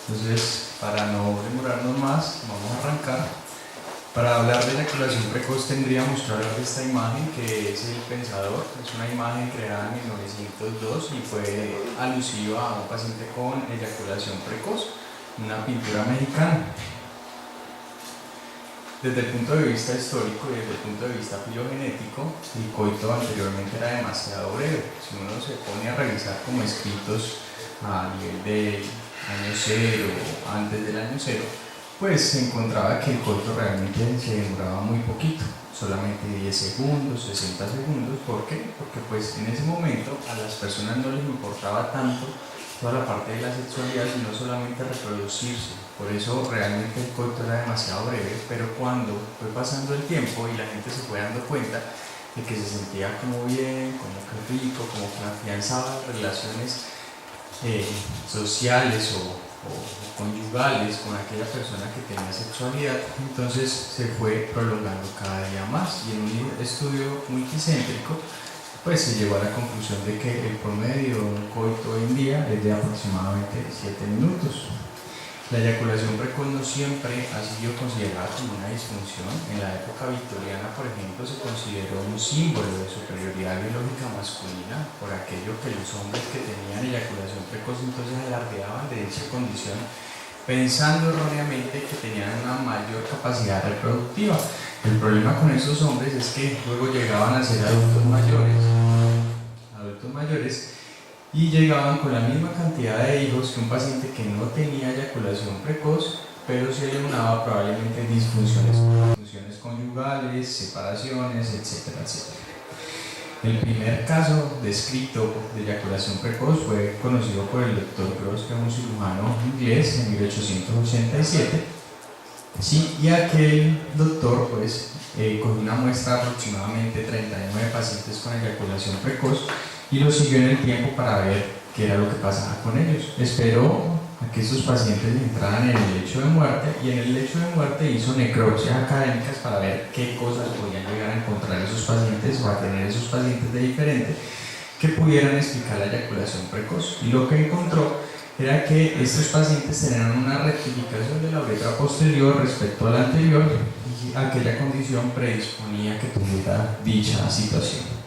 Entonces, para no demorarnos más, vamos a arrancar. Para hablar de eyaculación precoz tendríamos que hablar de esta imagen que es El Pensador. Es una imagen creada en 1902 y fue alusiva a un paciente con eyaculación precoz, una pintura mexicana. Desde el punto de vista histórico y desde el punto de vista filogenético, el coito anteriormente era demasiado breve. Si uno se pone a revisar como escritos a nivel del año cero o antes del año cero, pues se encontraba que el coito realmente se demoraba muy poquito, solamente 10 segundos, 60 segundos. ¿Por qué? Porque pues en ese momento a las personas no les importaba tanto toda la parte de la sexualidad, sino solamente reproducirse. Por eso realmente el coito era demasiado breve, pero cuando fue pasando el tiempo y la gente se fue dando cuenta de que se sentía como bien, como que rico, como que afianzaba relaciones sociales o conyugales con aquella persona que tenía sexualidad, entonces se fue prolongando cada día más, y en un estudio multicéntrico pues se llegó a la conclusión de que el promedio de un coito hoy en día es de aproximadamente 7 minutos. La eyaculación precoz no siempre ha sido considerada como una disfunción. En la época victoriana, por ejemplo, se consideró un símbolo de superioridad biológica masculina por aquello que los hombres que tenían eyaculación precoz entonces alardeaban de dicha condición, pensando erróneamente que tenían una mayor capacidad reproductiva. El problema con esos hombres es que luego llegaban a ser adultos mayores y llegaban con la misma cantidad de hijos que un paciente que no tenía eyaculación precoz, pero se le unaba probablemente disfunciones conyugales, separaciones, etcétera, etcétera. El primer caso descrito de eyaculación precoz fue conocido por el Dr. Gross, que es un cirujano inglés, en 1887. Sí, y aquel doctor pues cogió una muestra de aproximadamente 39 pacientes con eyaculación precoz y los siguió en el tiempo para ver qué era lo que pasaba con ellos. Esperó a que esos pacientes entraran en el lecho de muerte, y en el lecho de muerte hizo necropsias académicas para ver qué cosas podían llegar a encontrar esos pacientes o a tener esos pacientes de diferente que pudieran explicar la eyaculación precoz. Y lo que encontró era que estos pacientes tenían una rectificación de la uretra posterior respecto a la anterior, y aquella condición predisponía a que tuviera dicha situación.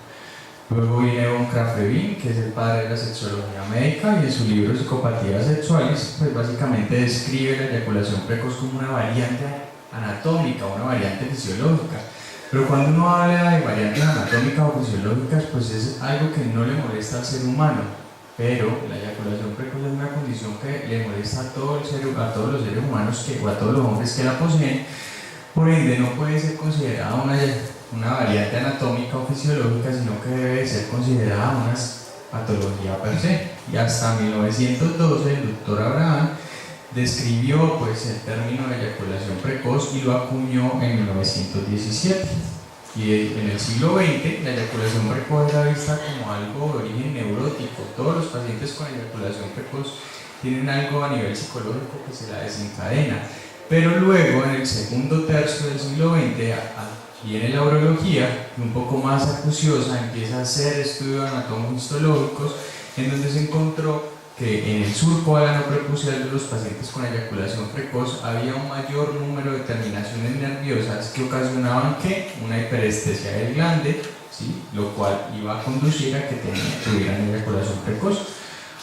Luego viene von Krafft-Ebing, que es el padre de la sexología médica, y en su libro Psicopatías sexuales, pues básicamente describe la eyaculación precoz como una variante anatómica, una variante fisiológica. Pero cuando uno habla de variantes anatómicas o fisiológicas, pues es algo que no le molesta al ser humano. Pero la eyaculación precoz es una condición que le molesta a todos los seres humanos o a todos los hombres que la poseen. Por ende, no puede ser considerada una variante anatómica o fisiológica, sino que debe ser considerada una patología per se. Y hasta 1912 el doctor Abraham describió pues el término de eyaculación precoz y lo acuñó en 1917. Y en el siglo XX la eyaculación precoz era vista como algo de origen neurótico. Todos los pacientes con eyaculación precoz tienen algo a nivel psicológico que se la desencadena. Pero luego, en el segundo tercio del siglo XX, viene la urología, un poco más acuciosa, empieza a hacer estudios anatómico-histológicos, en donde se encontró que en el surco ano-prepucial de los pacientes con eyaculación precoz había un mayor número de terminaciones nerviosas que ocasionaban una hiperestesia del glande, ¿sí? Lo cual iba a conducir a que tuvieran eyaculación precoz.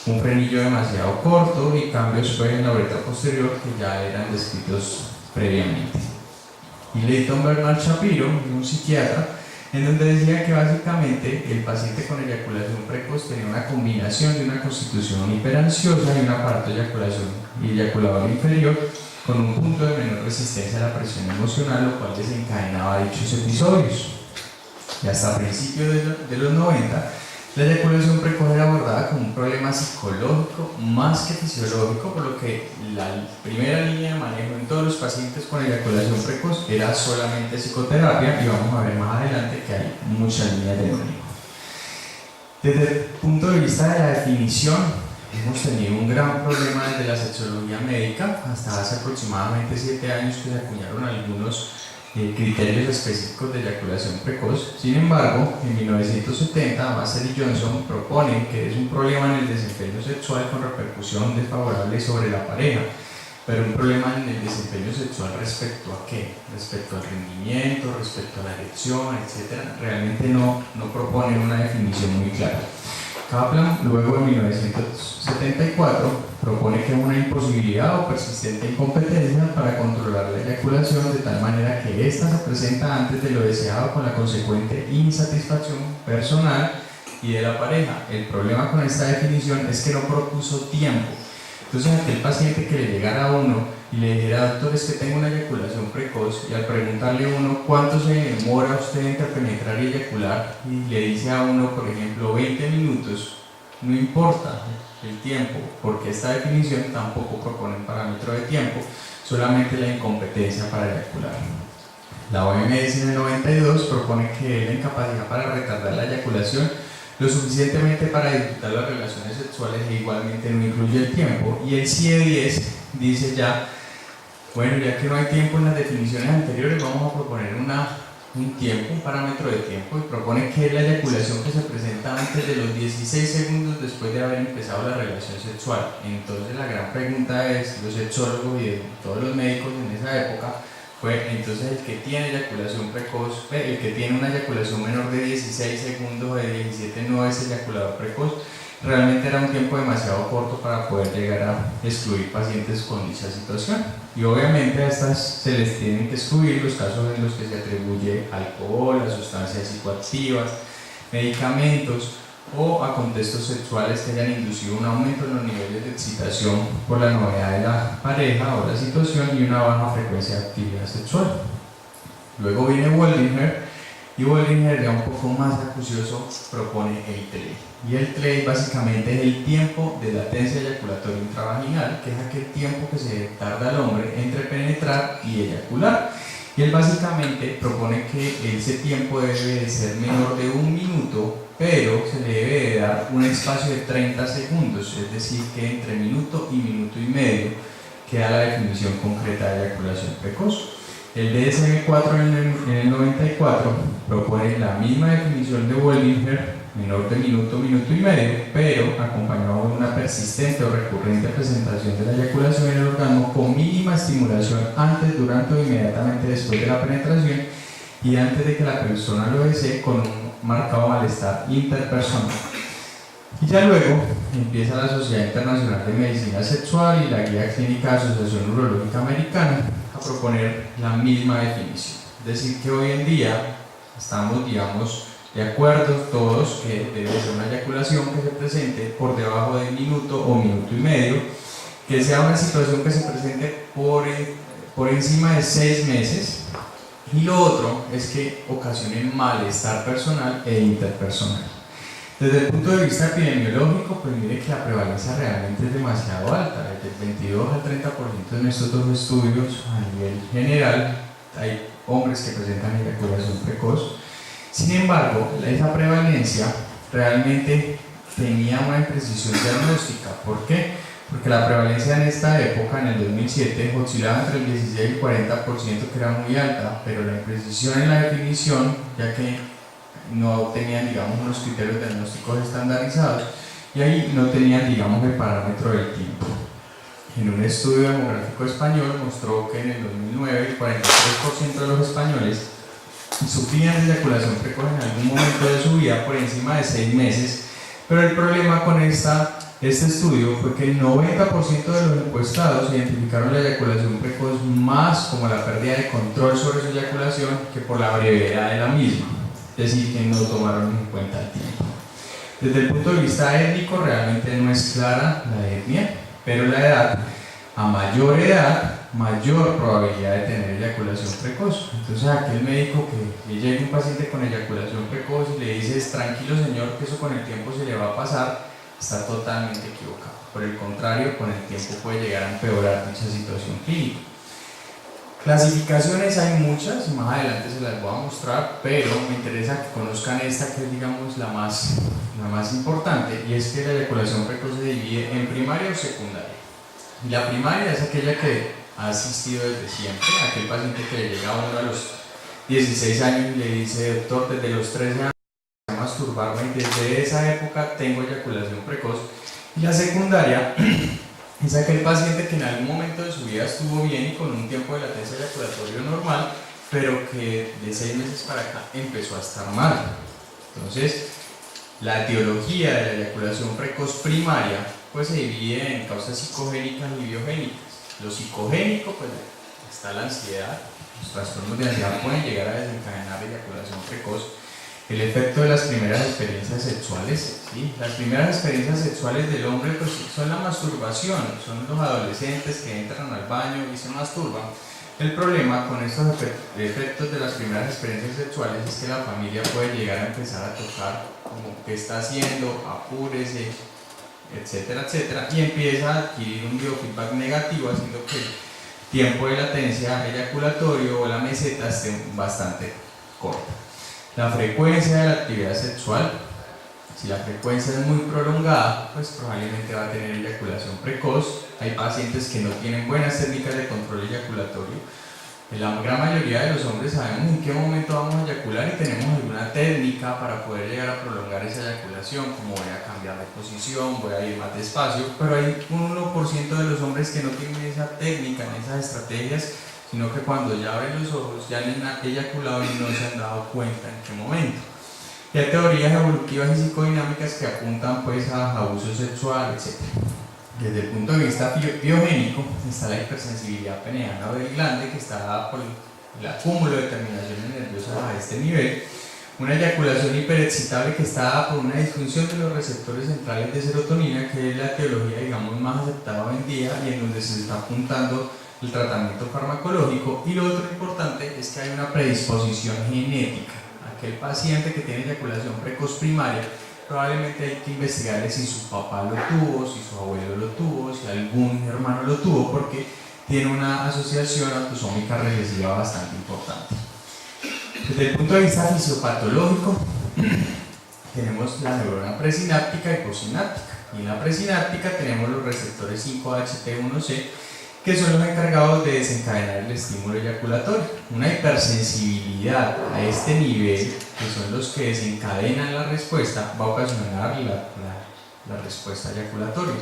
Un frenillo demasiado corto y cambios pues en la uretra posterior que ya eran descritos previamente. Y Leighton Bernard Shapiro, un psiquiatra, en donde decía que básicamente el paciente con eyaculación precoz tenía una combinación de una constitución hiperansiosa y un aparato eyaculador inferior con un punto de menor resistencia a la presión emocional, lo cual desencadenaba dichos episodios. Y hasta principios de los 90, la eyaculación precoz era abordada como un problema psicológico más que fisiológico, por lo que la primera línea de manejo en todos los pacientes con eyaculación precoz era solamente psicoterapia, y vamos a ver más adelante que hay muchas líneas de manejo. Desde el punto de vista de la definición, hemos tenido un gran problema desde la sexología médica hasta hace aproximadamente 7 años que se acuñaron algunos criterios específicos de eyaculación precoz. Sin embargo, en 1970, Master y Johnson proponen que es un problema en el desempeño sexual con repercusión desfavorable sobre la pareja, pero un problema en el desempeño sexual respecto a qué, respecto al rendimiento, respecto a la erección, etc. Realmente no proponen una definición muy clara. Kaplan, luego en 1974, propone que es una imposibilidad o persistente incompetencia para controlar la eyaculación de tal manera que ésta se presenta antes de lo deseado con la consecuente insatisfacción personal y de la pareja. El problema con esta definición es que no propuso tiempo. Entonces, aquel paciente que le llegara a uno y le dijera, doctor, es que tengo una eyaculación precoz, y al preguntarle a uno cuánto se demora usted entre penetrar y eyacular, y le dice a uno, por ejemplo, 20 minutos, no importa el tiempo, porque esta definición tampoco propone un parámetro de tiempo, solamente la incompetencia para eyacular. La OMS en el 92 propone que la incapacidad para retardar la eyaculación lo suficientemente para disfrutar las relaciones sexuales e igualmente no incluye el tiempo, y el CIE-10 dice ya, bueno, ya que no hay tiempo en las definiciones anteriores, vamos a proponer un tiempo, un parámetro de tiempo, y propone que es la eyaculación que se presenta antes de los 16 segundos después de haber empezado la relación sexual. Entonces la gran pregunta es, los sexólogos y todos los médicos en esa época, fue entonces el que tiene eyaculación precoz, el que tiene una eyaculación menor de 16 segundos o de 17 no es eyaculador precoz. Realmente era un tiempo demasiado corto para poder llegar a excluir pacientes con dicha situación, y obviamente a estas se les tienen que excluir los casos en los que se atribuye alcohol, a sustancias psicoactivas, medicamentos o a contextos sexuales que hayan inducido un aumento en los niveles de excitación por la novedad de la pareja o la situación y una baja frecuencia de actividad sexual. Luego viene Waldinger, y Waldinger, ya un poco más acucioso, propone el TLE. Y el TLE básicamente es el tiempo de latencia eyaculatoria intravaginal, que es aquel tiempo que se tarda el hombre entre penetrar y eyacular. Y él básicamente propone que ese tiempo debe de ser menor de 1 minuto, pero se le debe de dar un espacio de 30 segundos, es decir, que entre minuto y medio queda la definición concreta de eyaculación precoz. El DSM-4 en el 94 propone la misma definición de Waldinger, menor de minuto y medio, pero acompañado de una persistente o recurrente presentación de la eyaculación en el orgasmo con mínima estimulación antes, durante o inmediatamente después de la penetración y antes de que la persona lo desee, con un marcado malestar interpersonal. Y ya luego empieza la Sociedad Internacional de Medicina Sexual y la Guía Clínica de Asociación Urológica Americana a proponer la misma definición. Es decir, que hoy en día estamos, digamos, de acuerdo todos que debe ser una eyaculación que se presente por debajo de 1 minuto o 1 minuto y medio, que sea una situación que se presente por encima de 6 meses, y lo otro es que ocasione malestar personal e interpersonal. Desde el punto de vista epidemiológico, pues mire que la prevalencia realmente es demasiado alta, desde el 22 al 30% en estos dos estudios a nivel general hay hombres que presentan eyaculación precoz. Sin embargo, esa prevalencia realmente tenía una imprecisión diagnóstica. ¿Por qué? Porque la prevalencia en esta época, en el 2007, oscilaba entre el 16 y el 40%, que era muy alta, pero la imprecisión en la definición, ya que no tenían, digamos, unos criterios diagnósticos estandarizados, y ahí no tenían, digamos, el parámetro del tiempo. En un estudio demográfico español mostró que en el 2009 el 43% de los españoles sufrían de eyaculación precoz en algún momento de su vida por encima de 6 meses, pero el problema con este estudio fue que el 90% de los encuestados identificaron la eyaculación precoz más como la pérdida de control sobre su eyaculación que por la brevedad de la misma, es decir, que no tomaron en cuenta el tiempo. Desde el punto de vista étnico, realmente no es clara la etnia, pero la edad, a mayor edad, mayor probabilidad de tener eyaculación precoz. Entonces aquel médico que llega un paciente con eyaculación precoz y le dice, tranquilo señor, que eso con el tiempo se le va a pasar, está totalmente equivocado. Por el contrario, con el tiempo puede llegar a empeorar dicha situación clínica. Clasificaciones hay muchas, y más adelante se las voy a mostrar, pero me interesa que conozcan esta, que es, digamos, la más importante, y es que la eyaculación precoz se divide en primaria o secundaria. Y la primaria es aquella que ha asistido desde siempre, aquel paciente que le llega a uno 16 años y le dice, doctor, desde los 13 años a masturbarme y desde esa época tengo eyaculación precoz. Y la secundaria es aquel paciente que en algún momento de su vida estuvo bien y con un tiempo de latencia eyaculatorio normal, pero que de 6 meses para acá empezó a estar mal. Entonces, la etiología de la eyaculación precoz primaria pues se divide en causas psicogénicas y biogénicas. Lo psicogénico, pues está la ansiedad, los trastornos de ansiedad pueden llegar a desencadenar eyaculación precoz. El efecto de las primeras experiencias sexuales, ¿sí? Las primeras experiencias sexuales del hombre pues, son la masturbación, son los adolescentes que entran al baño y se masturban. El problema con estos efectos de las primeras experiencias sexuales es que la familia puede llegar a empezar a tocar como qué está haciendo, apúrese, etcétera, etcétera, y empieza a adquirir un biofeedback negativo, haciendo que el tiempo de latencia eyaculatorio o la meseta esté bastante corta. La frecuencia de la actividad sexual, si la frecuencia es muy prolongada, pues probablemente va a tener eyaculación precoz. Hay pacientes que no tienen buenas técnicas de control eyaculatorio. La gran mayoría de los hombres sabemos en qué momento vamos a eyacular y tenemos alguna técnica para poder llegar a prolongar esa eyaculación, como voy a cambiar de posición, voy a ir más despacio, pero hay un 1% de los hombres que no tienen esa técnica, esas estrategias, sino que cuando ya abren los ojos ya han eyaculado y no se han dado cuenta en qué momento. Y hay teorías evolutivas y psicodinámicas que apuntan pues a abuso sexual, etc. Desde el punto de vista biogénico está la hipersensibilidad peneana o del glande, que está dada por el acúmulo de terminaciones nerviosas a este nivel, una eyaculación hiperexcitable que está dada por una disfunción de los receptores centrales de serotonina, que es la teología digamos más aceptada hoy en día y en donde se está apuntando el tratamiento farmacológico. Y lo otro importante es que hay una predisposición genética. Aquel paciente que tiene eyaculación precoz primaria, probablemente hay que investigarle si su papá lo tuvo, si su abuelo lo tuvo, si algún hermano lo tuvo, porque tiene una asociación autosómica recesiva bastante importante. Desde el punto de vista fisiopatológico, tenemos la neurona presináptica y postsináptica. Y en la presináptica tenemos los receptores 5-HT1C, que son los encargados de desencadenar el estímulo eyaculatorio. Una hipersensibilidad a este nivel, que son los que desencadenan la respuesta, va a ocasionar la respuesta eyaculatoria.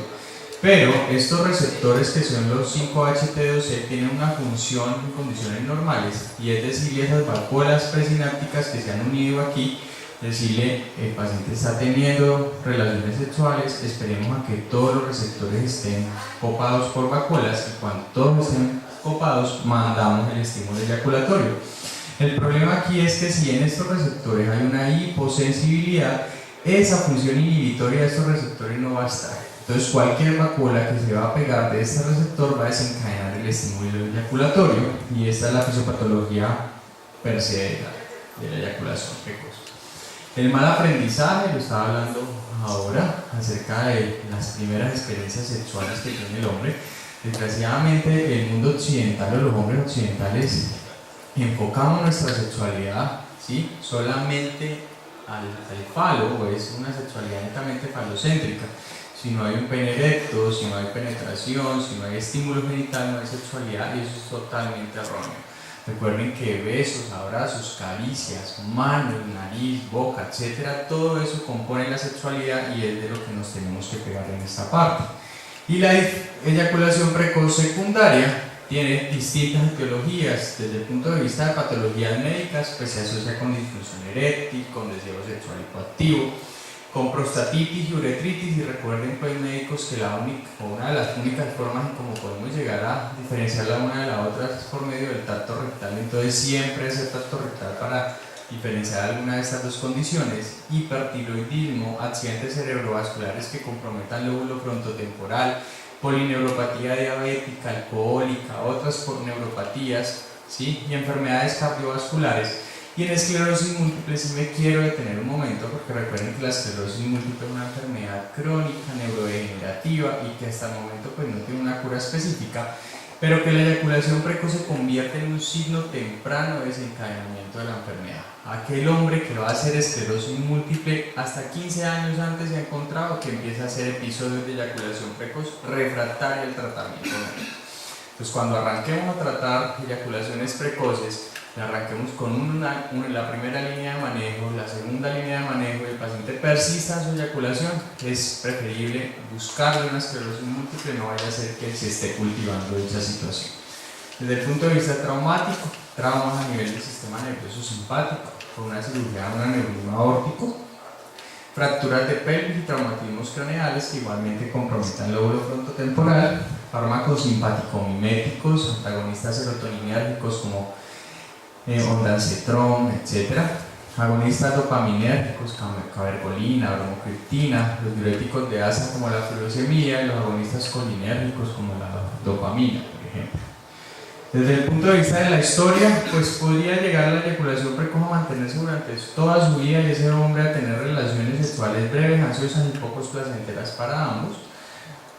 Pero estos receptores, que son los 5-HT2C, tienen una función en condiciones normales, y es decirle esas vacuolas presinápticas que se han unido aquí, decirle el paciente está teniendo relaciones sexuales, esperemos a que todos los receptores estén copados por vacuolas, y cuando todos estén copados mandamos el estímulo eyaculatorio. El problema aquí es que si en estos receptores hay una hiposensibilidad, esa función inhibitoria de estos receptores no va a estar. Entonces cualquier vacuola que se va a pegar de este receptor va a desencadenar el estímulo eyaculatorio, y esta es la fisiopatología per se de la eyaculación precoz. El mal aprendizaje, lo estaba hablando ahora, acerca de las primeras experiencias sexuales que tiene el hombre. Desgraciadamente el mundo occidental o los hombres occidentales enfocamos nuestra sexualidad, ¿sí?, solamente al falo, o es una sexualidad netamente falocéntrica. Si no hay un pene erecto, si no hay penetración, si no hay estímulo genital, no hay sexualidad, y eso es totalmente erróneo. Recuerden que besos, abrazos, caricias, manos, nariz, boca, etcétera, todo eso compone la sexualidad y es de lo que nos tenemos que pegar en esta parte. Y la eyaculación precoz secundaria tiene distintas etiologías. Desde el punto de vista de patologías médicas, pues se asocia con disfunción eréctil, con deseo sexual hipoactivo, con prostatitis y uretritis. Y recuerden pues médicos que una de las únicas formas en cómo podemos llegar a diferenciar la una de la otra es por medio del tacto rectal. Entonces siempre es el tacto rectal para diferenciar alguna de estas dos condiciones. Hipertiroidismo, accidentes cerebrovasculares que comprometan lóbulo frontotemporal, polineuropatía diabética, alcohólica, otras neuropatías, ¿sí?, y enfermedades cardiovasculares. Y en esclerosis múltiple sí me quiero detener un momento, porque recuerden que la esclerosis múltiple es una enfermedad crónica, neurodegenerativa, y que hasta el momento pues no tiene una cura específica, pero que la eyaculación precoz se convierte en un signo temprano de desencadenamiento de la enfermedad. Aquel hombre que va a hacer esclerosis múltiple hasta 15 años antes se ha encontrado que empieza a hacer episodios de eyaculación precoz refractaria al tratamiento médico. Pues cuando arranquemos a tratar eyaculaciones precoces, arranquemos con la primera línea de manejo, la segunda línea de manejo, y el paciente persista en su eyaculación, es preferible buscarle una esclerosis múltiple, no vaya a ser que se esté cultivando dicha situación. Desde el punto de vista traumático, traumas a nivel del sistema nervioso simpático, por una cirugía de un aneurisma aórtico, fracturas de pelvis y traumatismos craneales que igualmente comprometan el lóbulo frontotemporal, fármacos simpático-miméticos, antagonistas serotoninérgicos como ondansetron, etc. Agonistas dopaminérgicos, cabergolina, bromocriptina, los diuréticos de asa como la furosemida y los agonistas colinérgicos como la dopamina, por ejemplo. Desde el punto de vista de la historia, pues podría llegar a la eyaculación precoz a mantenerse durante toda su vida y ese hombre a tener relaciones sexuales breves, ansiosas y pocos placenteras para ambos,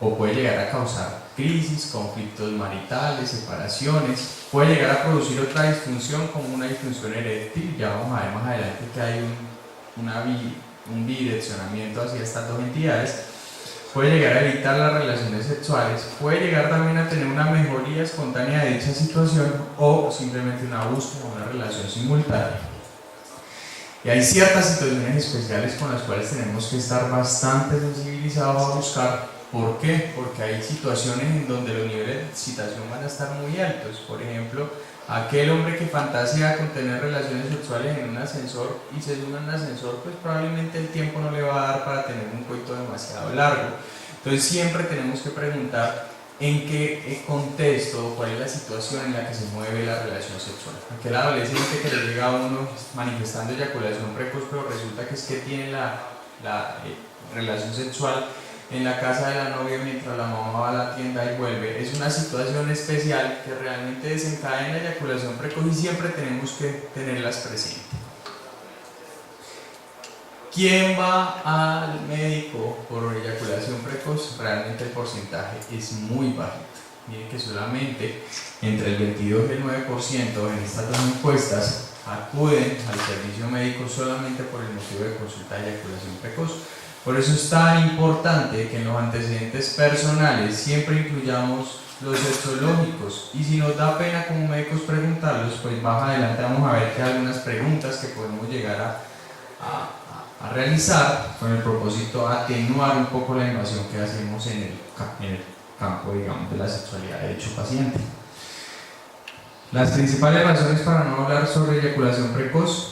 o puede llegar a causar crisis, conflictos maritales, separaciones, puede llegar a producir otra disfunción como una disfunción eréctil, ya vamos a ver más adelante que hay un bidireccionamiento hacia estas dos entidades, puede llegar a evitar las relaciones sexuales, puede llegar también a tener una mejoría espontánea de dicha situación o simplemente una búsqueda de una relación simultánea. Y hay ciertas situaciones especiales con las cuales tenemos que estar bastante sensibilizados a buscar. ¿Por qué? Porque hay situaciones en donde los niveles de excitación van a estar muy altos. Por ejemplo, aquel hombre que fantasea con tener relaciones sexuales en un ascensor y se sube en un ascensor, pues probablemente el tiempo no le va a dar para tener un coito demasiado largo. Entonces siempre tenemos que preguntar en qué contexto, cuál es la situación en la que se mueve la relación sexual. Aquel adolescente que le llega a uno manifestando eyaculación precoz, pero resulta que es que tiene la relación sexual en la casa de la novia mientras la mamá va a la tienda y vuelve, es una situación especial que realmente desencadena eyaculación precoz y siempre tenemos que tenerlas presentes. ¿Quién va al médico por eyaculación precoz? Realmente el porcentaje es muy bajito. Miren que solamente entre el 22 y el 9% en estas dos encuestas acuden al servicio médico solamente por el motivo de consulta de eyaculación precoz. Por eso es tan importante que en los antecedentes personales siempre incluyamos los sexológicos, y si nos da pena como médicos preguntarlos, pues más adelante vamos a ver que hay algunas preguntas que podemos llegar a realizar con el propósito de atenuar un poco la invasión que hacemos en el campo, digamos, de la sexualidad de dicho paciente. Las principales razones para no hablar sobre eyaculación precoz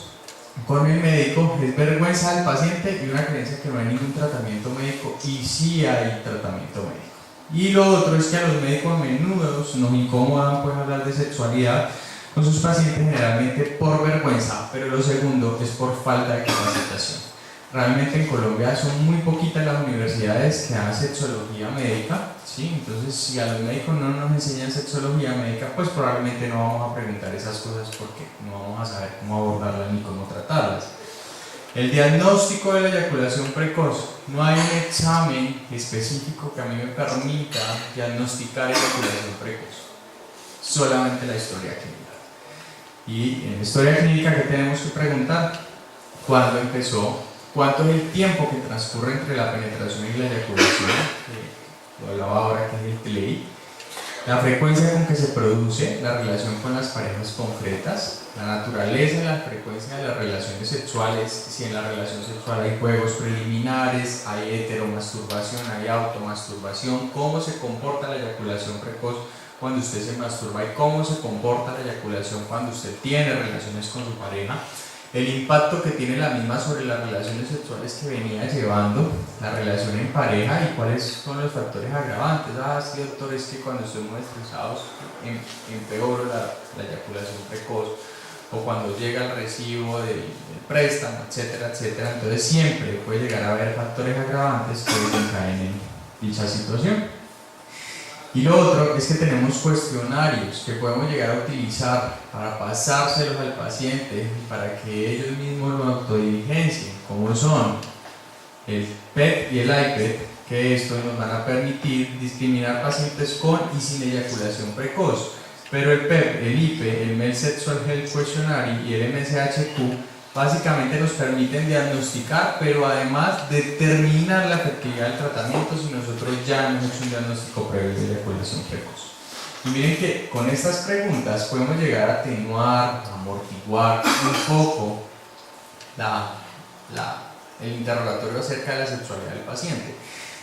con el médico es vergüenza del paciente y una creencia que no hay ningún tratamiento médico, y sí hay tratamiento médico. Y lo otro es que a los médicos a menudo nos incomodan pues hablar de sexualidad con sus pacientes, generalmente por vergüenza, pero lo segundo es por falta de capacitación. Realmente en Colombia son muy poquitas las universidades que dan sexología médica, ¿sí? Entonces si a los médicos no nos enseñan sexología médica, pues probablemente no vamos a preguntar esas cosas porque no vamos a saber cómo abordarlas ni cómo tratarlas. El diagnóstico de la eyaculación precoz, no hay un examen específico que a mí me permita diagnosticar eyaculación precoz, solamente la historia clínica. Y en la historia clínica, ¿qué tenemos que preguntar? ¿Cuándo empezó? ¿Cuánto es el tiempo que transcurre entre la penetración y la eyaculación? Lo hablaba ahora que es el TLEI. La frecuencia con que se produce, la relación con las parejas concretas, la naturaleza y la frecuencia de las relaciones sexuales, si en la relación sexual hay juegos preliminares, hay heteromasturbación, hay automasturbación, cómo se comporta la eyaculación precoz cuando usted se masturba y cómo se comporta la eyaculación cuando usted tiene relaciones con su pareja, el impacto que tiene la misma sobre las relaciones sexuales que venía llevando, la relación en pareja y cuáles son los factores agravantes. Sí, doctor, es que cuando estamos estresados empeora la eyaculación precoz, o cuando llega el recibo del préstamo, etcétera, etcétera. Entonces siempre puede llegar a haber factores agravantes que desencadenen dicha situación. Y lo otro es que tenemos cuestionarios que podemos llegar a utilizar para pasárselos al paciente y para que ellos mismos lo autodiligencien, como son el PET y el IPET, que estos nos van a permitir discriminar pacientes con y sin eyaculación precoz. Pero el PEP, el IPE, el Male Sexual Health Questionnaire y el MSHQ básicamente nos permiten diagnosticar, pero además determinar la efectividad del tratamiento si nosotros ya hemos hecho un diagnóstico previo de eyaculación precoz. Y miren que con estas preguntas podemos llegar a atenuar, amortiguar un poco el interrogatorio acerca de la sexualidad del paciente.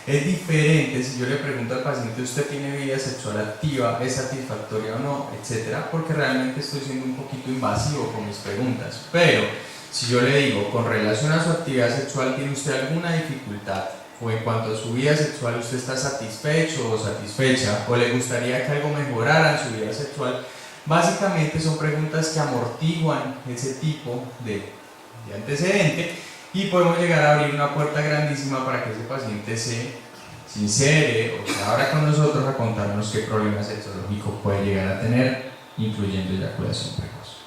Es diferente si yo le pregunto al paciente, ¿usted tiene vida sexual activa? ¿Es satisfactoria o no? Etcétera, porque realmente estoy siendo un poquito invasivo con mis preguntas. Pero si yo le digo, con relación a su actividad sexual, ¿tiene usted alguna dificultad? O en cuanto a su vida sexual, ¿usted está satisfecho o satisfecha? ¿O le gustaría que algo mejorara en su vida sexual? Básicamente son preguntas que amortiguan ese tipo de antecedente y podemos llegar a abrir una puerta grandísima para que ese paciente se sincere o se abra con nosotros a contarnos qué problemas sexológicos puede llegar a tener, incluyendo eyaculación precoz.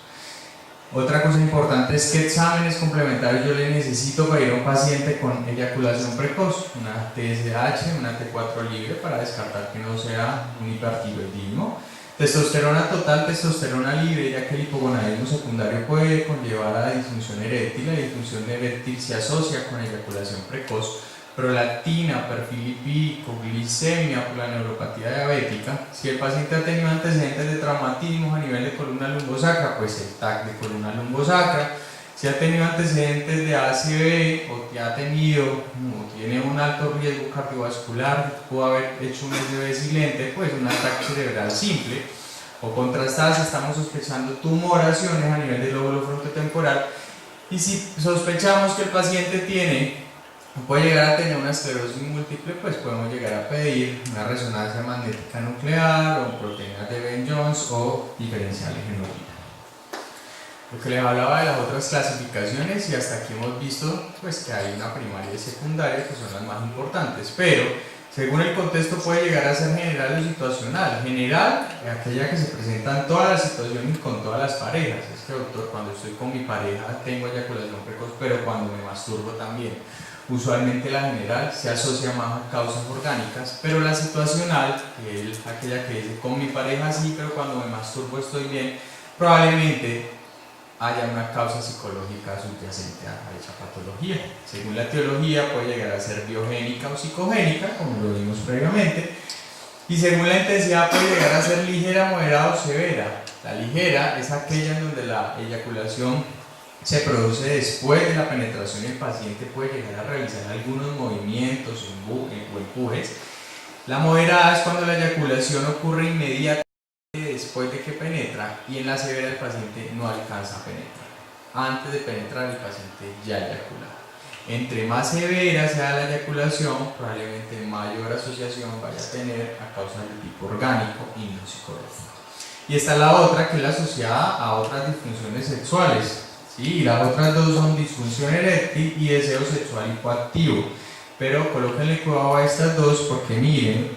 Otra cosa importante es qué exámenes complementarios yo le necesito para ir a un paciente con eyaculación precoz, una TSH, una T4 libre para descartar que no sea un hipertiroidismo, testosterona total, testosterona libre, ya que el hipogonadismo secundario puede conllevar a la disfunción eréctil. La disfunción eréctil se asocia con eyaculación precoz, prolactina, perfil lipídico, glicemia por la neuropatía diabética. Si el paciente ha tenido antecedentes de traumatismos a nivel de columna lumbosacra, pues el TAC de columna lumbosacra. Si ha tenido antecedentes de ACV o ha tenido o tiene un alto riesgo cardiovascular, pudo haber hecho un SB silente, pues un ataque cerebral simple. O contrastada si estamos sospechando tumoraciones a nivel del lóbulo frontotemporal. Y si sospechamos que el paciente puede llegar a tener una esclerosis múltiple, pues podemos llegar a pedir una resonancia magnética nuclear o proteínas de Ben-Jones o diferenciales en orina. Lo que les hablaba de las otras clasificaciones, y hasta aquí hemos visto pues, que hay una primaria y secundaria que son las más importantes, pero según el contexto puede llegar a ser general o situacional. General, aquella que se presenta en todas las situaciones y con todas las parejas. Es que, doctor, cuando estoy con mi pareja tengo eyaculación precoz, pero cuando me masturbo también. Usualmente la general se asocia más a causas orgánicas, pero la situacional, que es aquella que dice con mi pareja sí, pero cuando me masturbo estoy bien, probablemente haya una causa psicológica subyacente a dicha patología. Según la etiología puede llegar a ser biogénica o psicogénica, como lo vimos previamente, y según la intensidad puede llegar a ser ligera, moderada o severa. La ligera es aquella en donde la eyaculación se produce después de la penetración y el paciente puede llegar a realizar algunos movimientos o empujes. La moderada es cuando la eyaculación ocurre inmediatamente después de que penetra, y en la severa el paciente no alcanza a penetrar. Antes de penetrar el paciente ya eyacula. Entre más severa sea la eyaculación, probablemente mayor asociación vaya a tener a causas de tipo orgánico y no psicológico. Y está la otra, que es la asociada a otras disfunciones sexuales. ¿Sí? Las otras dos son disfunción eréctil y deseo sexual hipoactivo. Pero colóquenle cuidado a estas dos porque miren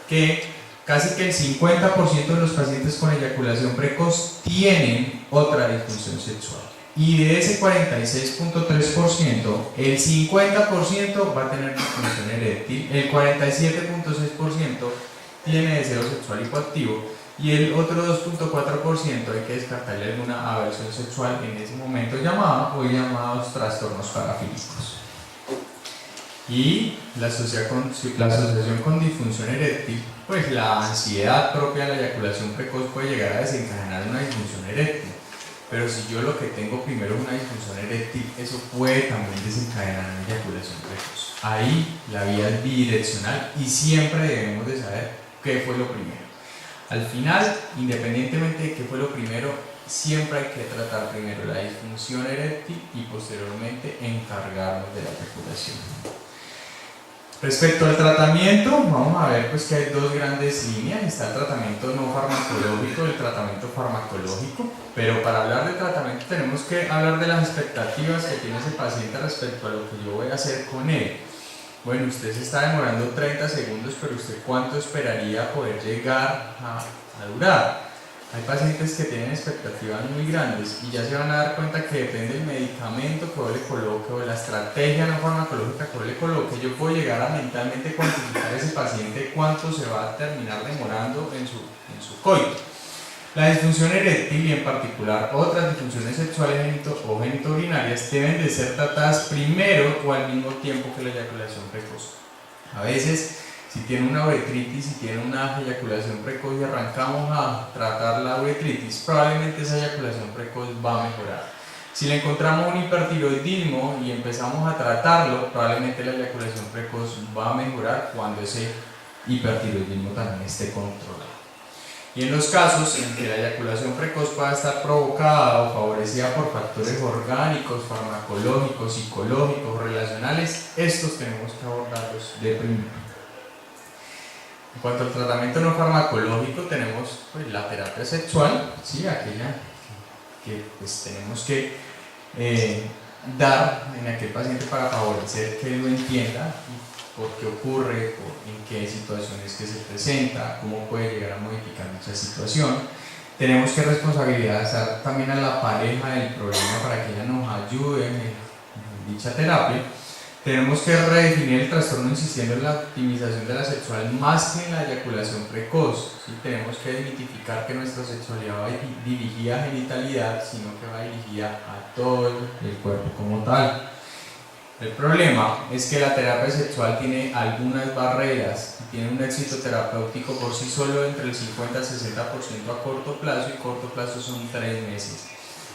que casi que el 50% de los pacientes con eyaculación precoz tienen otra disfunción sexual. Y de ese 46.3%, el 50% va a tener disfunción eréctil, el 47.6% tiene deseo sexual hipoactivo y el otro 2.4% hay que descartarle alguna aversión sexual en ese momento hoy llamados trastornos parafílicos. Y la asociación con disfunción eréctil, pues la ansiedad propia de la eyaculación precoz puede llegar a desencadenar una disfunción eréctil. Pero si yo lo que tengo primero es una disfunción eréctil, eso puede también desencadenar una eyaculación precoz. Ahí la vía es bidireccional y siempre debemos de saber qué fue lo primero. Al final, independientemente de qué fue lo primero, siempre hay que tratar primero la disfunción eréctil y posteriormente encargarnos de la eyaculación. Respecto al tratamiento, vamos a ver pues que hay dos grandes líneas. Está el tratamiento no farmacológico y el tratamiento farmacológico, pero para hablar de tratamiento tenemos que hablar de las expectativas que tiene ese paciente respecto a lo que yo voy a hacer con él. Bueno, usted se está demorando 30 segundos, pero usted ¿cuánto esperaría poder llegar a durar? Hay pacientes que tienen expectativas muy grandes y ya se van a dar cuenta que depende del medicamento que yo le coloque o de la estrategia no farmacológica que yo le coloque, yo puedo llegar a mentalmente cuantificar a ese paciente cuánto se va a terminar demorando en su coito. La disfunción eréctil y en particular otras disfunciones sexuales o genitourinarias deben de ser tratadas primero o al mismo tiempo que la eyaculación precoz. A veces Si tiene una uretritis, si tiene una eyaculación precoz y arrancamos a tratar la uretritis, probablemente esa eyaculación precoz va a mejorar. Si le encontramos un hipertiroidismo y empezamos a tratarlo, probablemente la eyaculación precoz va a mejorar cuando ese hipertiroidismo también esté controlado. Y en los casos en que la eyaculación precoz pueda estar provocada o favorecida por factores orgánicos, farmacológicos, psicológicos, relacionales, estos tenemos que abordarlos de primero. En cuanto al tratamiento no farmacológico, tenemos pues, la terapia sexual, ¿sí? Aquella que pues, tenemos que dar en aquel paciente para favorecer que lo entienda por qué ocurre, en qué situaciones que se presenta, cómo puede llegar a modificar dicha situación. Tenemos que responsabilizar también a la pareja del problema para que ella nos ayude en dicha terapia. Tenemos que redefinir el trastorno insistiendo en la optimización de la sexual más que en la eyaculación precoz. ¿Sí? Tenemos que identificar que nuestra sexualidad va dirigida a genitalidad, sino que va dirigida a todo el cuerpo como tal. El problema es que la terapia sexual tiene algunas barreras y tiene un éxito terapéutico por sí solo entre el 50 al 60% a corto plazo, y corto plazo son 3 meses.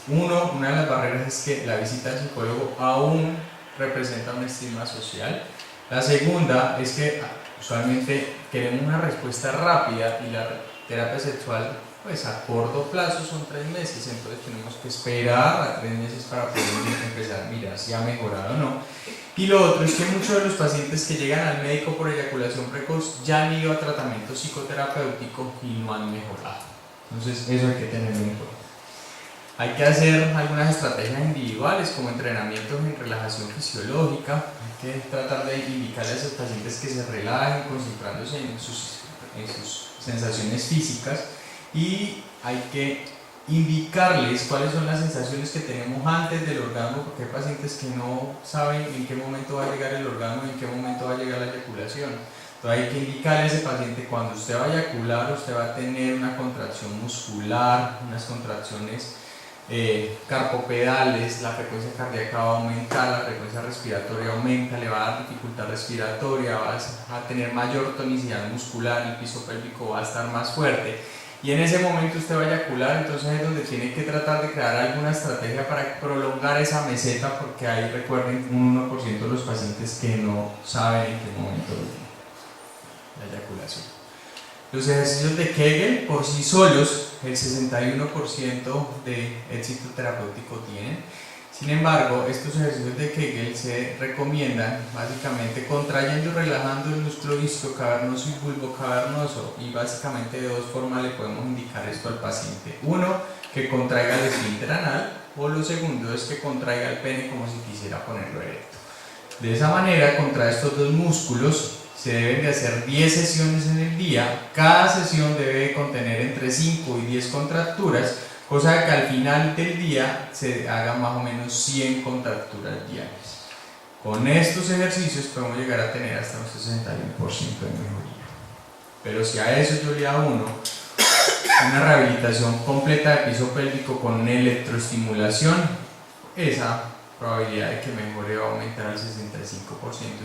Una de las barreras es que la visita al psicólogo aún representa un estigma social. La segunda es que usualmente queremos una respuesta rápida y la terapia sexual pues a corto plazo son 3 meses, entonces tenemos que esperar a 3 meses para poder empezar a mirar si ha mejorado o no. Y lo otro es que muchos de los pacientes que llegan al médico por eyaculación precoz ya han ido a tratamiento psicoterapéutico y no han mejorado. Entonces eso hay que tenerlo en cuenta. Hay que hacer algunas estrategias individuales como entrenamientos en relajación fisiológica. Hay que tratar de indicarle a esos pacientes que se relajen concentrándose en sus sensaciones físicas, y hay que indicarles cuáles son las sensaciones que tenemos antes del orgasmo, porque hay pacientes que no saben en qué momento va a llegar el orgasmo y en qué momento va a llegar la eyaculación. Entonces hay que indicarle a ese paciente cuando usted va a eyacular, usted va a tener una contracción muscular, unas contracciones carpopedales, la frecuencia cardíaca va a aumentar, la frecuencia respiratoria aumenta, le va a dar dificultad respiratoria, va a tener mayor tonicidad muscular, el piso pélvico va a estar más fuerte, y en ese momento usted va a eyacular. Entonces es donde tiene que tratar de crear alguna estrategia para prolongar esa meseta, porque ahí recuerden un 1% de los pacientes que no saben en qué momento la eyaculación. Los ejercicios de Kegel por sí solos, el 61% de éxito terapéutico tienen. Sin embargo, estos ejercicios de Kegel se recomiendan básicamente contrayendo y relajando el músculo isquiocavernoso y bulbocavernoso, y básicamente de 2 formas le podemos indicar esto al paciente. Uno, que contraiga el esfínter anal, o lo segundo es que contraiga el pene como si quisiera ponerlo erecto. De esa manera, contra estos 2 músculos se deben de hacer 10 sesiones en el día. Cada sesión debe contener entre 5 y 10 contracturas, cosa de que al final del día se haga más o menos 100 contracturas diarias. Con estos ejercicios podemos llegar a tener hasta un 61% de mejoría. Pero si a eso yo le uno una rehabilitación completa de piso pélvico con electroestimulación, esa probabilidad de que mejore va a aumentar al 65%,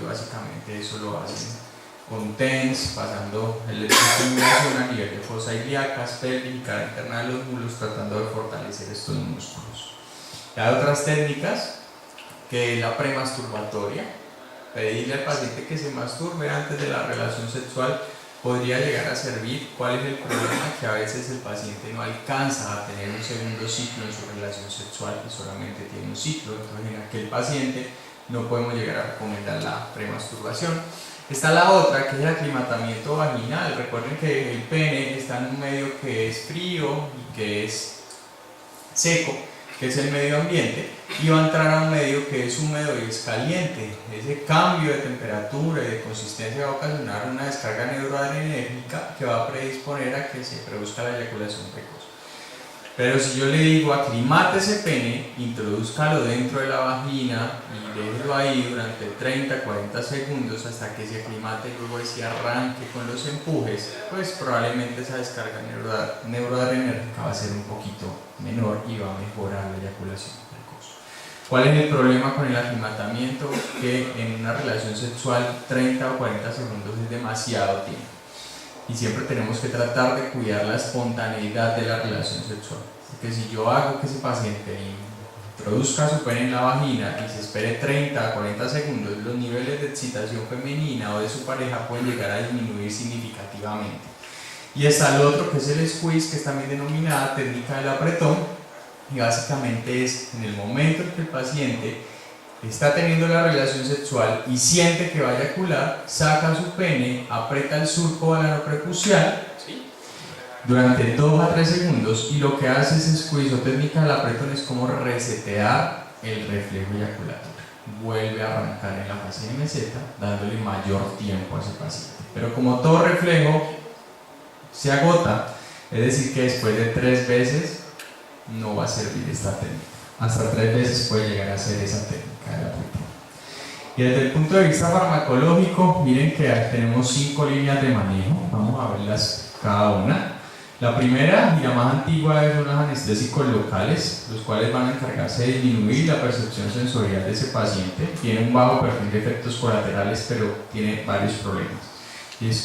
y básicamente eso lo hacen con TENS, pasando electroestimulación a nivel de fosa ilíacas, pélvica, interna de los muslos, tratando de fortalecer estos músculos. Hay otras técnicas, que es la premasturbatoria. Pedirle al paciente que se masturbe antes de la relación sexual podría llegar a servir. ¿Cuál es el problema? Que a veces el paciente no alcanza a tener un segundo ciclo en su relación sexual y solamente tiene un ciclo. Entonces en aquel paciente no podemos llegar a recomendar la premasturbación. Está la otra, que es el aclimatamiento vaginal. Recuerden que el pene está en un medio que es frío y que es seco, que es el medio ambiente, y va a entrar a un medio que es húmedo y es caliente. Ese cambio de temperatura y de consistencia va a ocasionar una descarga neuroadrenérgica que va a predisponer a que se produzca la eyaculación precoz. Pero si yo le digo aclimate ese pene, introdúzcalo dentro de la vagina y déjelo ahí durante 30-40 segundos hasta que se aclimate, y luego ese arranque con los empujes, pues probablemente esa descarga neuroadrenérgica va a ser un poquito menor y va a mejorar la eyaculación precoz. ¿Cuál es el problema con el aclimatamiento? Que en una relación sexual 30 o 40 segundos es demasiado tiempo. Y siempre tenemos que tratar de cuidar la espontaneidad de la relación sexual. Porque si yo hago que ese paciente introduzca su pene en la vagina y se espere 30 a 40 segundos, los niveles de excitación femenina o de su pareja pueden llegar a disminuir significativamente. Y está el otro, que es el squeeze, que es también denominada técnica del apretón, y básicamente es en el momento en que el paciente está teniendo la relación sexual y siente que va a eyacular, saca su pene, aprieta el surco anal-prepucial, ¿sí?, durante 2 a 3 segundos, y lo que hace ese squeeze o técnica del apretón es como resetear el reflejo eyaculatorio. Vuelve a arrancar en la fase de meseta, dándole mayor tiempo a ese paciente. Pero como todo reflejo se agota, es decir que después de 3 veces no va a servir esta técnica. Hasta 3 veces puede llegar a ser esa técnica del apretón. Y desde el punto de vista farmacológico, miren que tenemos 5 líneas de manejo. Vamos a verlas cada una. La primera y la más antigua es unos anestésicos locales, los cuales van a encargarse de disminuir la percepción sensorial de ese paciente. Tiene un bajo perfil de efectos colaterales, pero tiene varios problemas.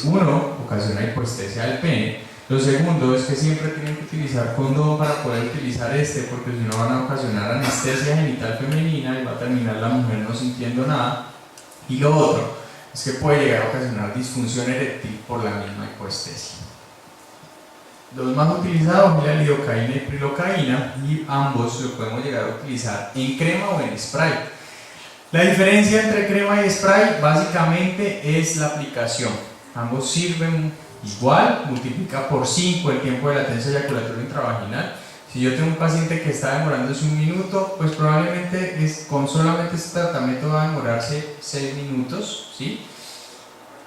Uno, ocasiona hipoestesia del pene. Lo segundo es que siempre tienen que utilizar condón para poder utilizar porque si no van a ocasionar anestesia genital femenina y va a terminar la mujer no sintiendo nada. Y lo otro es que puede llegar a ocasionar disfunción eréctil por la misma hipoestesia. Los más utilizados son la lidocaína y prilocaína, y ambos lo podemos llegar a utilizar en crema o en spray. La diferencia entre crema y spray básicamente es la aplicación. Ambos sirven igual, multiplica por 5 el tiempo de latencia eyaculatoria intravaginal. Si yo tengo un paciente que está demorándose 1 minuto, pues probablemente con solamente este tratamiento va a demorarse 6 minutos, ¿sí?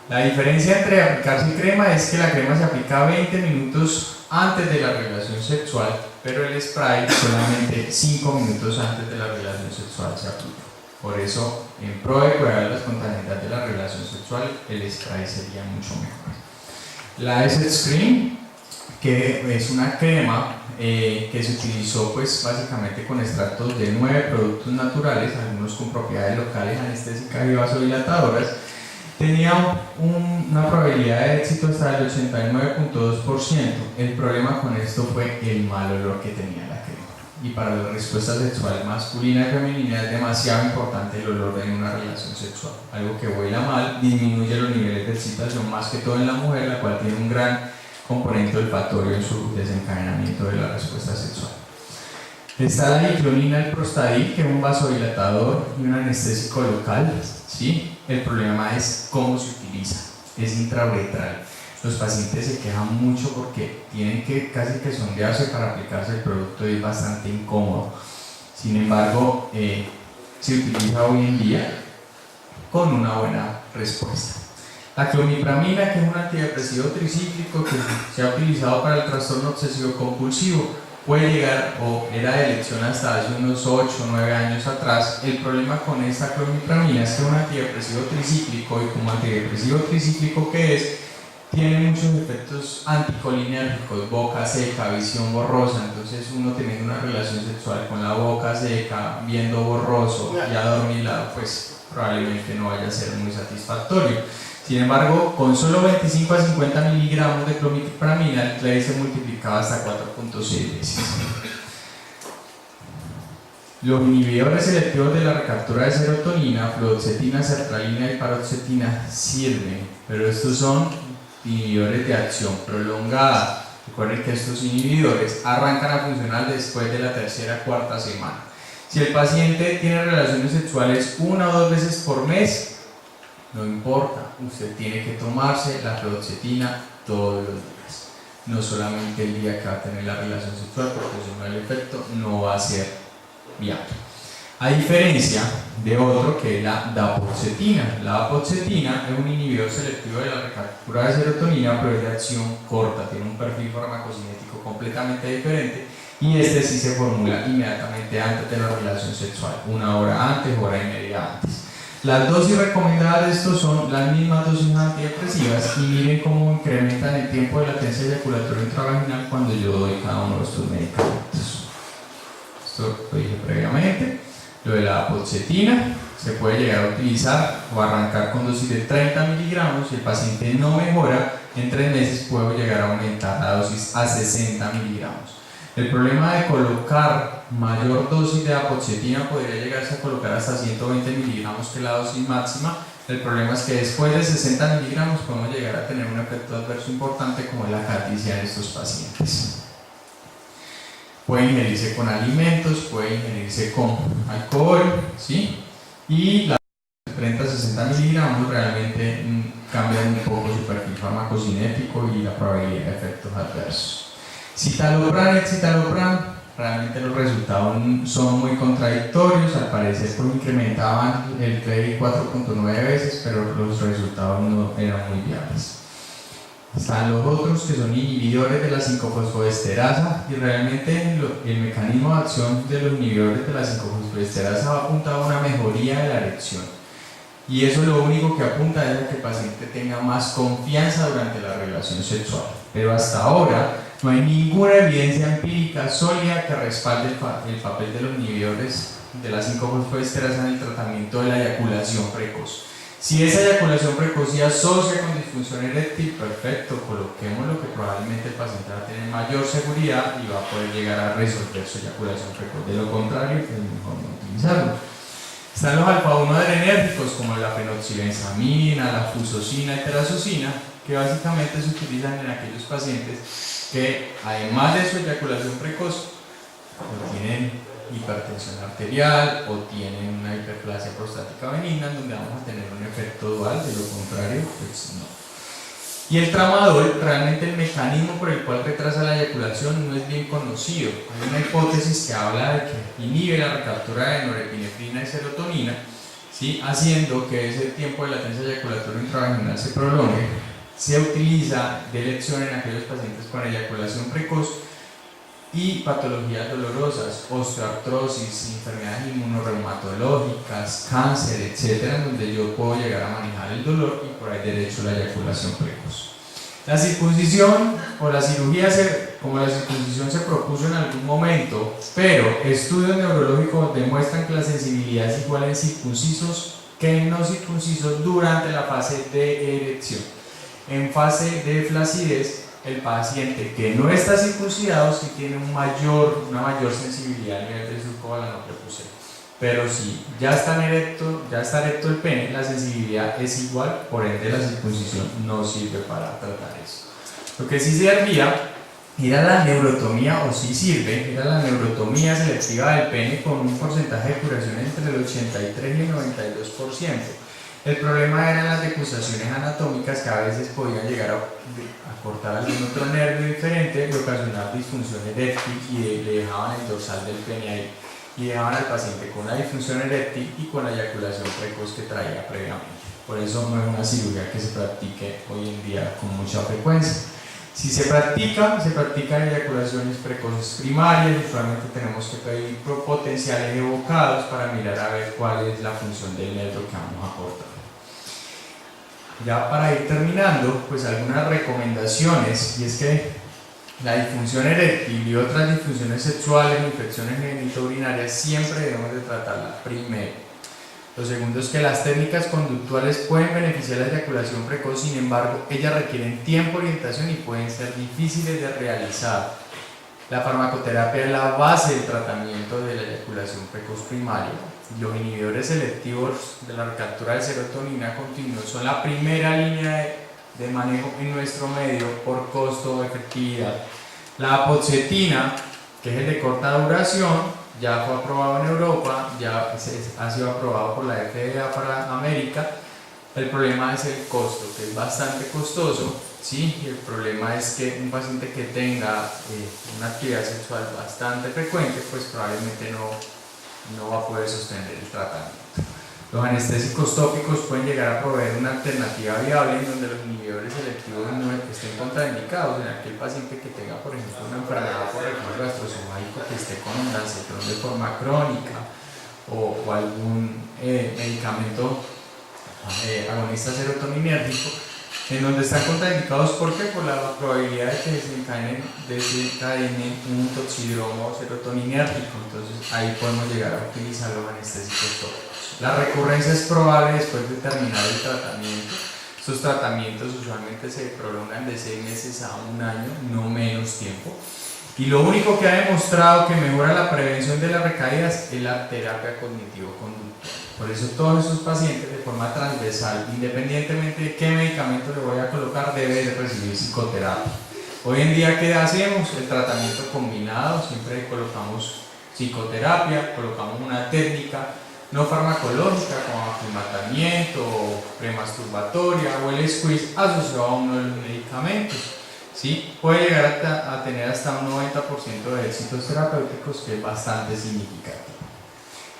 La diferencia entre aplicarse crema es que la crema se aplica 20 minutos antes de la relación sexual, pero el spray solamente 5 minutos antes de la relación sexual se aplica. Por eso, en pro de cuidar la espontaneidad de la relación sexual, el spray sería mucho mejor. La Essence Cream, que es una crema que se utilizó pues básicamente con extractos de 9 productos naturales, algunos con propiedades locales, anestésicas y vasodilatadoras, tenía una probabilidad de éxito hasta del 89.2%. El problema con esto fue el mal olor que tenía la crema. Y para la respuesta sexual masculina y femenina es demasiado importante el olor en una relación sexual. Algo que huela mal disminuye los niveles de excitación, más que todo en la mujer, la cual tiene un gran componente olfatorio en su desencadenamiento de la respuesta sexual. Está la diclonina, el Prostadil, que es un vasodilatador y un anestésico local, ¿sí? El problema es cómo se utiliza, es intrauretral. Los pacientes se quejan mucho porque tienen que casi que sondearse para aplicarse el producto y es bastante incómodo. Sin embargo, se utiliza hoy en día con una buena respuesta. La clomipramina, que es un antidepresivo tricíclico que se ha utilizado para el trastorno obsesivo compulsivo, puede llegar, o era de elección hasta hace unos 8 o 9 años atrás. El problema con esta clomipramina es que es un antidepresivo tricíclico, y como antidepresivo tricíclico que es, tiene muchos efectos anticolinérgicos, boca seca, visión borrosa. Entonces uno teniendo una relación sexual con la boca seca, viendo borroso y adormilado, pues probablemente no vaya a ser muy satisfactorio. Sin embargo, con solo 25 a 50 miligramos de clomipramina, el CLEI se multiplicaba hasta 4.6 veces. Los inhibidores selectivos de la recaptura de serotonina, fluoxetina, sertralina y paroxetina sirven, pero estos son inhibidores de acción prolongada. Recuerden que estos inhibidores arrancan a funcionar después de la tercera o cuarta semana. Si el paciente tiene relaciones sexuales 1 o 2 veces por mes, no importa, usted tiene que tomarse la fluoxetina todos los días, no solamente el día que va a tener la relación sexual, porque si no el efecto no va a ser viable. A diferencia de otro que es la dapoxetina. La dapoxetina es un inhibidor selectivo de la recaptura de serotonina, pero es de acción corta, tiene un perfil farmacocinético completamente diferente, y este sí se formula inmediatamente antes de la relación sexual, 1 hora antes, hora y media antes. Las dosis recomendadas de estos son las mismas dosis antidepresivas, y miren cómo incrementan el tiempo de latencia eyaculatoria intravaginal cuando yo doy cada uno de estos medicamentos. Esto lo dije previamente. Lo de la apoxetina se puede llegar a utilizar o arrancar con dosis de 30 miligramos. Si el paciente no mejora, en 3 meses puedo llegar a aumentar la dosis a 60 miligramos. El problema de colocar mayor dosis de apoxetina podría llegarse a colocar hasta 120 miligramos, que es la dosis máxima. El problema es que después de 60 miligramos podemos llegar a tener un efecto adverso importante, como es la caticia en estos pacientes. Puede ingerirse con alimentos, puede ingerirse con alcohol, ¿sí? Y la 30 a 60 miligramos realmente cambian un poco su perfil farmacocinético y la probabilidad de efectos adversos. Citalopram y escitalopram, realmente los resultados son muy contradictorios. Al parecer pues incrementaban el PI 4.9 veces, pero los resultados no eran muy viables. Están los otros, que son inhibidores de la 5-fosfodiesterasa, y realmente el mecanismo de acción de los inhibidores de la 5-fosfodiesterasa va apuntado a una mejoría de la erección, y eso lo único que apunta es a que el paciente tenga más confianza durante la relación sexual. Pero hasta ahora no hay ninguna evidencia empírica sólida que respalde el papel de los inhibidores de la 5-fosfodiesterasa en el tratamiento de la eyaculación precoz. Si esa eyaculación precoz se asocia con disfunción eréctil, perfecto, coloquémoslo, que probablemente el paciente va a tener mayor seguridad y va a poder llegar a resolver su eyaculación precoz. De lo contrario, es mejor no utilizarlo. Están los alfa-1 adrenérgicos, como la fenoxibenzamina, la fusosina y terazosina, que básicamente se utilizan en aquellos pacientes que, además de su eyaculación precoz, tienen hipertensión arterial o tienen una hiperplasia prostática benigna, donde vamos a tener un efecto dual. De lo contrario, pues no. Y el tramadol, realmente el mecanismo por el cual retrasa la eyaculación no es bien conocido. Hay una hipótesis que habla de que inhibe la recaptura de norepinefrina y serotonina, ¿sí?, haciendo que ese tiempo de latencia eyaculatoria intravaginal se prolongue. Se utiliza de elección en aquellos pacientes con eyaculación precoz y patologías dolorosas, osteoartrosis, enfermedades inmunorreumatológicas, cáncer, etcétera, en donde yo puedo llegar a manejar el dolor y por ahí derecho la eyaculación precoz. La circuncisión o la cirugía, como la circuncisión se propuso en algún momento, pero estudios neurológicos demuestran que la sensibilidad es igual en circuncisos que en no circuncisos durante la fase de erección. En fase de flacidez, el paciente que no está circuncidado sí tiene una mayor sensibilidad a nivel del surco balano prepusero. Pero si ya está erecto el pene, la sensibilidad es igual, por ende la circuncisión no sirve para tratar eso. Lo que sí servía era la neurotomía, o sí sirve, era la neurotomía selectiva del pene con un porcentaje de curación entre el 83 y el 92%. El problema eran las decusaciones anatómicas, que a veces podían llegar a cortar algún otro nervio diferente y ocasionar disfunción eréctil, y le dejaban el dorsal del pene ahí, y dejaban al paciente con la disfunción eréctil y con la eyaculación precoz que traía previamente. Por eso no es una cirugía que se practique hoy en día con mucha frecuencia. Si se practican eyaculaciones precoces primarias, usualmente tenemos que pedir potenciales evocados para mirar a ver cuál es la función del nervio que vamos a cortar. Ya para ir terminando, pues algunas recomendaciones, y es que la disfunción eréctil y otras disfunciones sexuales o infecciones genitourinarias siempre debemos de tratarlas primero. Lo segundo es que las técnicas conductuales pueden beneficiar la eyaculación precoz, sin embargo, ellas requieren tiempo, orientación y pueden ser difíciles de realizar. La farmacoterapia es la base del tratamiento de la eyaculación precoz primaria. Los inhibidores selectivos de la recaptura de serotonina continua son la primera línea de manejo en nuestro medio por costo o efectividad. La apoxetina, que es el de corta duración, ya fue aprobado en Europa, ya ha sido aprobado por la FDA para América. El problema es el costo, que es bastante costoso, ¿sí? Y el problema es que un paciente que tenga una actividad sexual bastante frecuente, pues probablemente no va a poder sostener el tratamiento. Los anestésicos tópicos pueden llegar a proveer una alternativa viable en donde los inhibidores selectivos no estén contraindicados en aquel paciente que tenga, por ejemplo, una enfermedad por reflujo gastroesofágico, que esté con un dancetrón de forma crónica, o algún medicamento agonista serotoninérgico en donde están contraindicados. ¿Por qué? Por la probabilidad de que desencadenen un toxidromo o serotoninérgico. Entonces ahí podemos llegar a utilizar los anestésicos tópicos. La recurrencia es probable después de terminar el tratamiento. Estos tratamientos usualmente se prolongan de 6 meses a 1 año, no menos tiempo. Y lo único que ha demostrado que mejora la prevención de las recaídas es la terapia cognitivo-conductual. Por eso todos esos pacientes de forma transversal, independientemente de qué medicamento le voy a colocar, deben recibir psicoterapia. Hoy en día, ¿qué hacemos? El tratamiento combinado, siempre colocamos psicoterapia, colocamos una técnica no farmacológica como aclimatamiento, premasturbatoria o el squeeze asociado a uno de los medicamentos. ¿Sí? Puede llegar a tener hasta un 90% de éxitos terapéuticos, que es bastante significativo.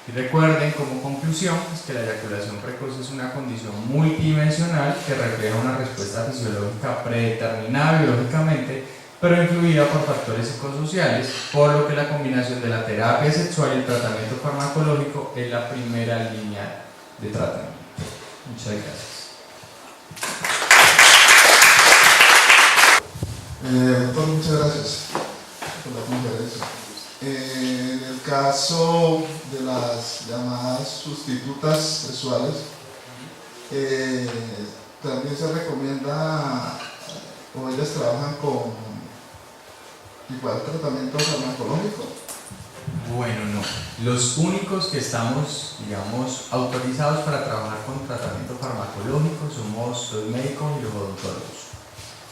Y recuerden como conclusión que la eyaculación precoz es una condición multidimensional que refleja una respuesta fisiológica predeterminada biológicamente, pero influida por factores psicosociales, por lo que la combinación de la terapia sexual y el tratamiento farmacológico es la primera línea de tratamiento. Muchas gracias. Doctor, muchas gracias por la conferencia. En el caso de las llamadas sustitutas sexuales, también se recomienda, o ellas trabajan con igual tratamiento farmacológico. Bueno, no. Los únicos que estamos, digamos, autorizados para trabajar con tratamiento farmacológico somos los médicos y los odontólogos.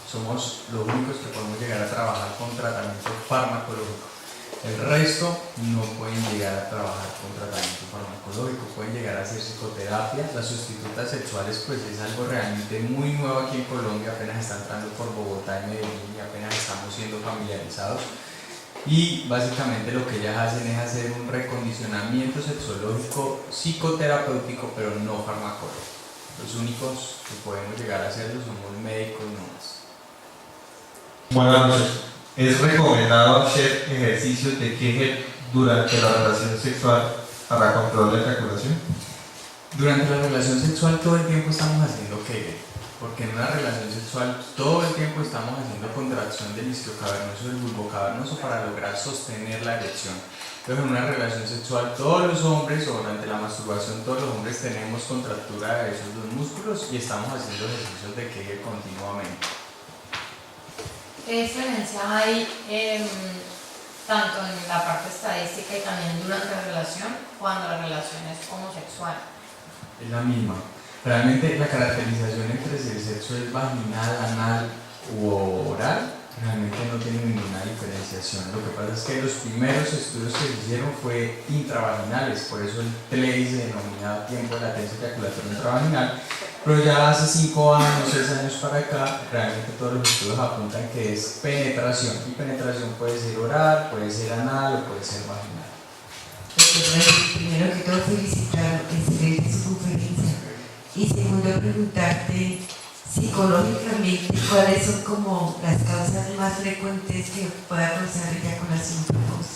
Somos los únicos que podemos llegar a trabajar con tratamiento farmacológico. El resto no pueden llegar a trabajar con tratamiento farmacológico, pueden llegar a hacer psicoterapia. Las sustitutas sexuales pues es algo realmente muy nuevo aquí en Colombia, apenas está entrando por Bogotá y Medellín y apenas estamos siendo familiarizados. Y básicamente lo que ellas hacen es hacer un recondicionamiento sexológico psicoterapéutico, pero no farmacológico. Los únicos que podemos llegar a hacerlo somos médicos nomás. Buenas noches. ¿Es recomendado hacer ejercicios de Kegel durante la relación sexual para control de eyaculación? Durante la relación sexual todo el tiempo estamos haciendo Kegel, porque en una relación sexual todo el tiempo estamos haciendo contracción del isquio cavernoso y del bulbo cavernoso para lograr sostener la erección. Entonces en una relación sexual todos los hombres, o durante la masturbación todos los hombres tenemos contractura de esos dos músculos y estamos haciendo ejercicios de Kegel continuamente. ¿Qué diferencia hay tanto en la parte estadística y también durante la relación cuando la relación es homosexual? Es la misma. Realmente la caracterización entre si el sexo es vaginal, anal u oral realmente no tiene ninguna diferenciación. Lo que pasa es que los primeros estudios que se hicieron fue intravaginales, por eso el TLEI se denomina tiempo de latencia eyaculatoria intravaginal. Pero ya hace 5 años, 6 años para acá, realmente todos los estudios apuntan que es penetración. Y penetración puede ser oral, puede ser anal o puede ser vaginal. Primero que todo, felicitar, excelente su conferencia. Y segundo, preguntarte psicológicamente cuáles son como las causas más frecuentes que pueda causar eyaculación precoz.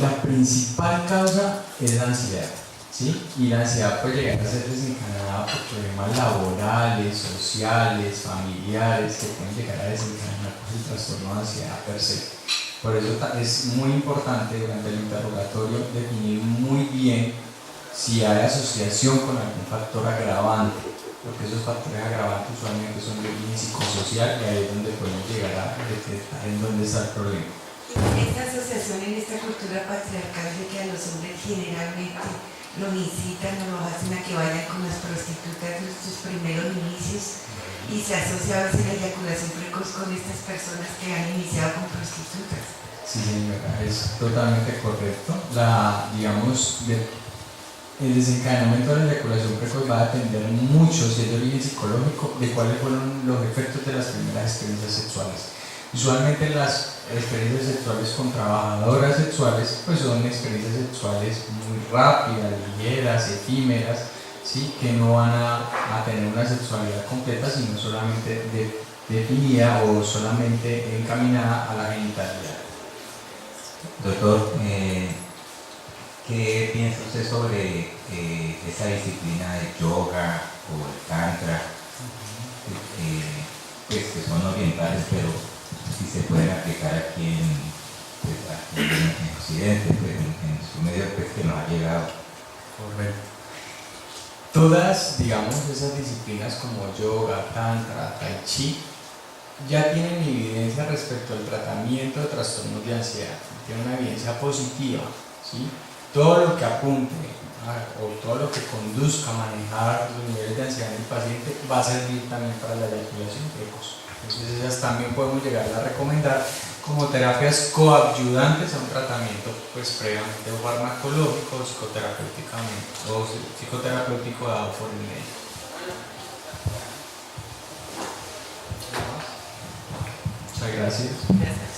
La principal causa es la ansiedad. ¿Sí? Y la ansiedad puede llegar a ser desencadenada por problemas laborales, sociales, familiares, que pueden llegar a desencadenar el trastorno de ansiedad per se. Por eso es muy importante durante el interrogatorio definir muy bien si hay asociación con algún factor agravante, porque esos factores agravantes usualmente son de origen psicosocial y ahí es donde podemos llegar a detectar en dónde está el problema. Esta asociación en esta cultura patriarcal de que a los hombres generalmente los incitan o los hacen a que vayan con las prostitutas en sus primeros inicios y se asocia a veces la eyaculación precoz con estas personas que han iniciado con prostitutas. Sí, señora, es totalmente correcto. El desencadenamiento de la eyaculación precoz va a depender mucho, si es de origen psicológico, de cuáles fueron los efectos de las primeras experiencias sexuales. Usualmente las experiencias sexuales con trabajadoras sexuales pues son experiencias sexuales muy rápidas, ligeras, efímeras, ¿sí? Que no van a tener una sexualidad completa, sino solamente definida o solamente encaminada a la genitalidad. Doctor, ¿qué piensa usted sobre esa disciplina de yoga o el tantra? pues, que son orientales, pero si se pueden aplicar aquí en Occidente, pues, en su medio, pues, que nos ha llegado. Correcto. Todas, digamos, esas disciplinas como yoga, tantra, tai chi, ya tienen evidencia respecto al tratamiento de trastornos de ansiedad. Tienen una evidencia positiva, ¿sí? Todo lo que apunte o todo lo que conduzca a manejar los niveles de ansiedad en el paciente va a servir también para la eyaculación precoz. Entonces esas también podemos llegar a recomendar como terapias coadyuvantes a un tratamiento pues previamente farmacológico o psicoterapéuticamente o psicoterapéutico dado por el médico. Muchas gracias. Gracias.